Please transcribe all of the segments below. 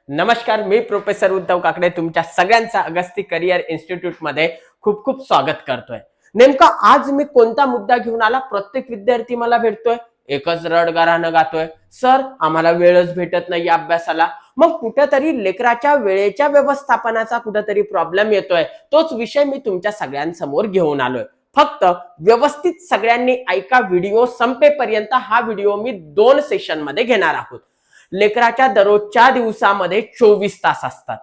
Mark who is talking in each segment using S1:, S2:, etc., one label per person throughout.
S1: नमस्कार, मी प्रोफेसर उद्धव काकडे तुमच्या सगळ्यांचा अगस्ती करिअर इन्स्टिट्यूट मध्ये खूप खूप स्वागत करतोय। नेमका आज मी कोणता मुद्दा घेऊन आला? प्रत्येक विद्यार्थी मला भेटतोय, एकच रडगाणं गातोय, सर आम्हाला वेळच भेटत नाही अभ्यासाला। मग कुठेतरी लेकराच्या वेळेच्या व्यवस्थापनाचा कुठेतरी प्रॉब्लेम येतोय। तोच विषय मी तुमच्या सगळ्यांसमोर घेऊन आलोय। फक्त व्यवस्थित सगळ्यांनी ऐका, व्हिडिओ संपेपर्यंत। हा व्हिडिओ मी 2 सेशन मध्ये घेणार आहोत। लेकराच्या दररोजच्या दिवसामध्ये 24 तास असतात।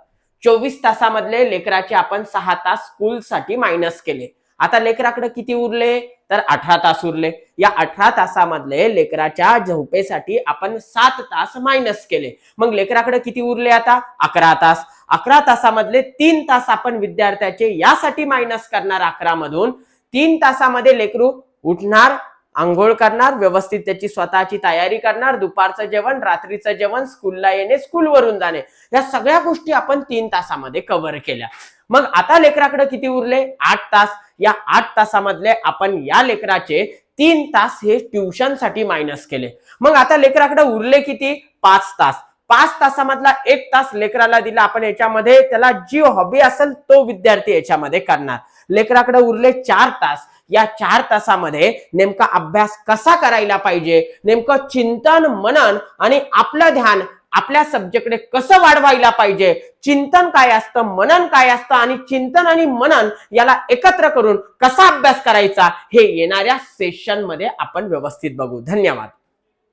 S1: 24 तासामधले लेकराचे आपण 6 तास स्कूल साठी मायनस केले। आता लेकराकडे किती उरले? तर 18 तास उरले। या 18 तासामधले लेकराच्या झोपेसाठी आपण 7 तास मायनस केले। मग लेकराकडे किती उरले? आता 11 तास। 11 तासामधले 3 तास आपण विद्यार्थ्याचे यासाठी मायनस करणार। 11 मधून 3 तासामध्ये लेकरू उठणार, आंघोळ करणार, व्यवस्थित त्याची स्वतःची तयारी करणार, दुपारचं जेवण, रात्रीचं जेवण, स्कूलला येणे, स्कूलवरून जाणे, या सगळ्या गोष्टी आपण 3 तासामध्ये कव्हर केल्या। मग आता लेकराकडे किती उरले? 8 तास। या 8 तासामधले आपण या लेकराचे 3 तास हे ट्युशन साठी मायनस केले। मग आता लेकराकडे उरले किती? 5 तास। 5 तासामधला 1 तास लेकराला दिला आपण, याच्यामध्ये त्याला जी हॉबी असेल तो विद्यार्थी याच्यामध्ये करणार। लेकराकडे उरले 4 तास। या 4 तासामध्ये नेमका अभ्यास कसा करायला पाहिजे, नेमकं चिंतन, मनन आणि आपलं ध्यान आपल्या सब्जेक्टकडे कसं वाढवायला पाहिजे, चिंतन काय असतं, मनन काय असतं, आणि चिंतन आणि मनन याला एकत्र करून कसा अभ्यास करायचा, हे येणाऱ्या सेशन मध्ये आपण व्यवस्थित बघू। धन्यवाद।